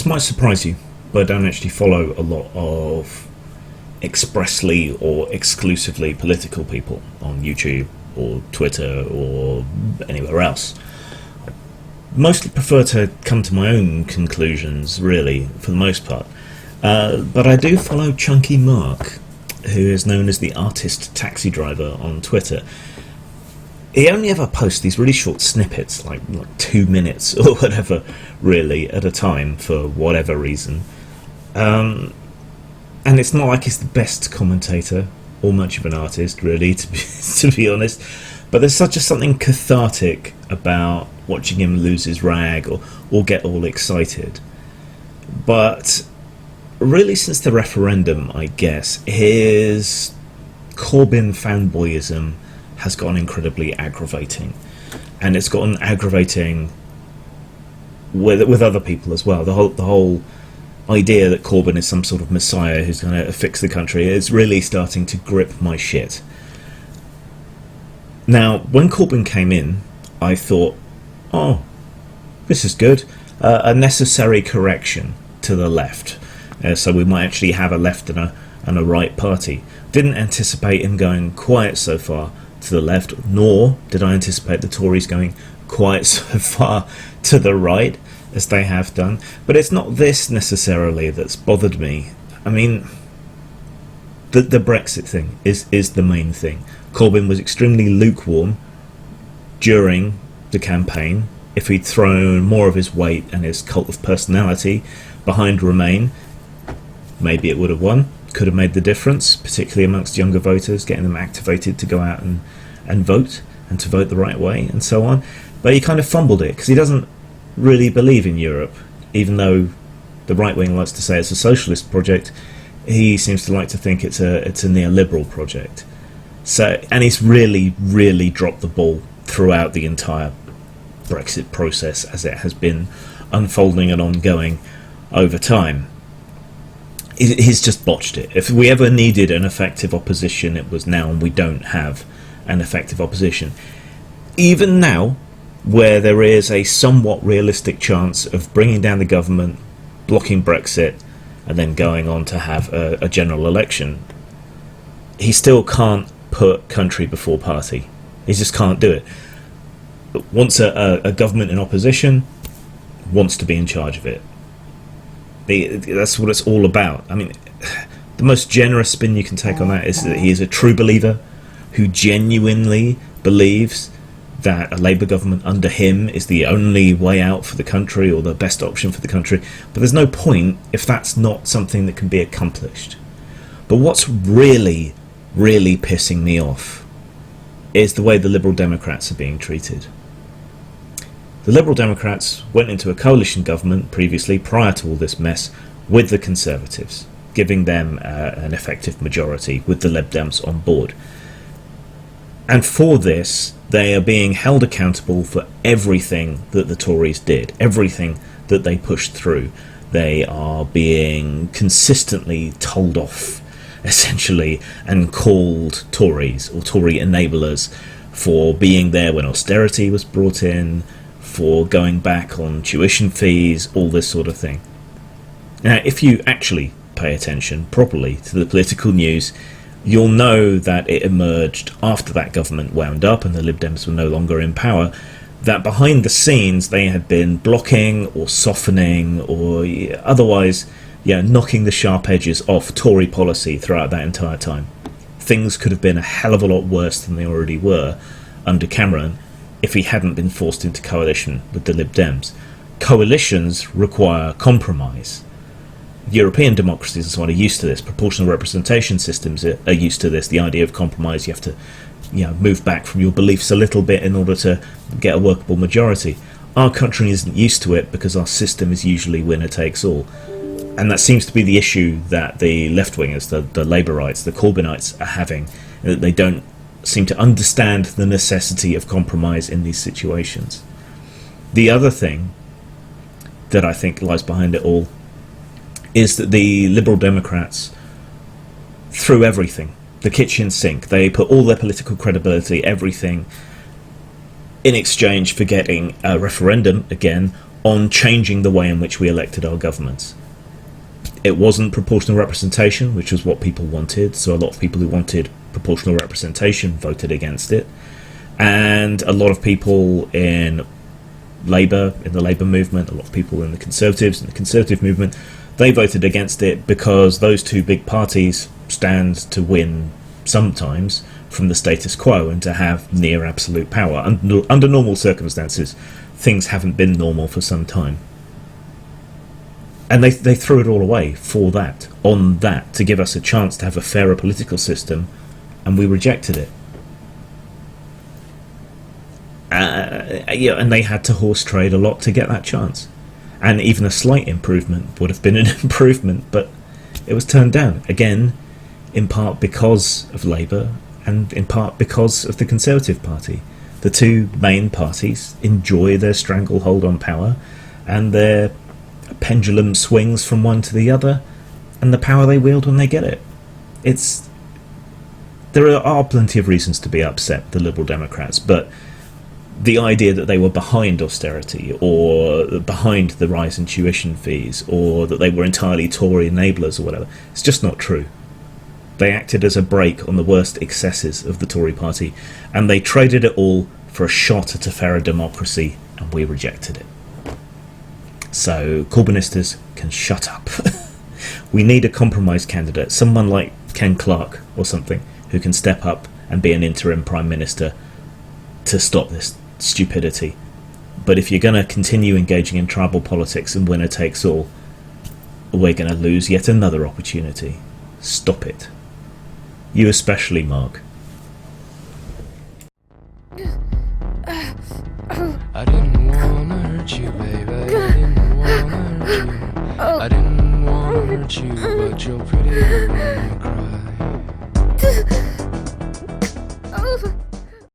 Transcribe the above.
might surprise you, but I don't actually follow a lot of expressly or exclusively political people on YouTube or Twitter or anywhere else. Mostly prefer to come to my own conclusions, really, for the most part. But I do follow Chunkymark, who is known as the artist taxi driver on Twitter. He only ever posts these really short snippets, like 2 minutes or whatever, really, at a time, for whatever reason. And it's not like he's the best commentator, or much of an artist, really, to be honest. But there's something cathartic about watching him lose his rag or get all excited. But really, since the referendum, I guess, his Corbyn fanboyism has gotten incredibly aggravating. And it's gotten aggravating with other people as well. The whole idea that Corbyn is some sort of messiah who's going to fix the country is really starting to grip my shit. Now, when Corbyn came in, I thought, oh, this is good. A necessary correction to the left. So we might actually have a left and a right party. Didn't anticipate him going quite so far to the left, nor did I anticipate the Tories going quite so far to the right as they have done. But it's not this necessarily that's bothered me. I mean, the Brexit thing is the main thing. Corbyn was extremely lukewarm during the campaign. If he'd thrown more of his weight and his cult of personality behind Remain, maybe it would have won. Could have made the difference, particularly amongst younger voters, getting them activated to go out and vote, and to vote the right way, and so on. But he kind of fumbled it, because he doesn't really believe in Europe, even though the right wing likes to say it's a socialist project. He seems to like to think it's a neoliberal project. So, and he's really, really dropped the ball throughout the entire Brexit process as it has been unfolding and ongoing over time. He's just botched it. If we ever needed an effective opposition, it was now, and we don't have an effective opposition. Even now, where there is a somewhat realistic chance of bringing down the government, blocking Brexit, and then going on to have a general election, he still can't put country before party. He just can't do it. But once a government in opposition wants to be in charge of it. That's what it's all about. I mean, the most generous spin you can take on that is that he is a true believer who genuinely believes that a Labour government under him is the only way out for the country, or the best option for the country. But there's no point if that's not something that can be accomplished. But what's really, really pissing me off is the way the Liberal Democrats are being treated. The Liberal Democrats went into a coalition government previously, prior to all this mess, with the Conservatives, giving them an effective majority with the Lib Dems on board. And for this, they are being held accountable for everything that the Tories did, everything that they pushed through. They are being consistently told off, essentially, and called Tories or Tory enablers for being there when austerity was brought in, for going back on tuition fees, all this sort of thing. Now, if you actually pay attention properly to the political news, you'll know that it emerged after that government wound up and the Lib Dems were no longer in power, that behind the scenes they had been blocking or softening or otherwise knocking the sharp edges off Tory policy throughout that entire time. Things could have been a hell of a lot worse than they already were under Cameron if he hadn't been forced into coalition with the Lib Dems. Coalitions require compromise. European democracies and so on are used to this. Proportional representation systems are used to this. The idea of compromise, you have to move back from your beliefs a little bit in order to get a workable majority. Our country isn't used to it because our system is usually winner takes all. And that seems to be the issue that the left-wingers, the Labourites, the Corbynites are having, that they don't seem to understand the necessity of compromise in these situations. The other thing that I think lies behind it all is that the Liberal Democrats threw everything, the kitchen sink. They put all their political credibility, everything, in exchange for getting a referendum, again, on changing the way in which we elected our governments. It wasn't proportional representation, which was what people wanted, so a lot of people who wanted proportional representation voted against it, and a lot of people in Labour, in the Labour movement, a lot of people in the Conservatives, in the Conservative movement, they voted against it because those two big parties stand to win sometimes from the status quo and to have near absolute power. Under normal circumstances, things haven't been normal for some time. And they threw it all away for that, on that, to give us a chance to have a fairer political system, and we rejected it. And they had to horse trade a lot to get that chance. And even a slight improvement would have been an improvement, but it was turned down. Again, in part because of Labour, and in part because of the Conservative Party. The two main parties enjoy their stranglehold on power, and their pendulum swings from one to the other, and the power they wield when they get it. There are plenty of reasons to be upset, the Liberal Democrats, but the idea that they were behind austerity, or behind the rise in tuition fees, or that they were entirely Tory enablers or whatever, it's just not true. They acted as a brake on the worst excesses of the Tory party, and they traded it all for a shot at a fairer democracy, and we rejected it. So Corbynistas can shut up. We need a compromise candidate, someone like Ken Clarke or something, who can step up and be an interim Prime Minister to stop this stupidity. But if you're going to continue engaging in tribal politics and winner takes all, we're going to lose yet another opportunity. Stop it. You especially, Mark. I didn't wanna hurt you, baby. I didn't wanna hurt you. I didn't wanna hurt you, but you're pretty when you cry.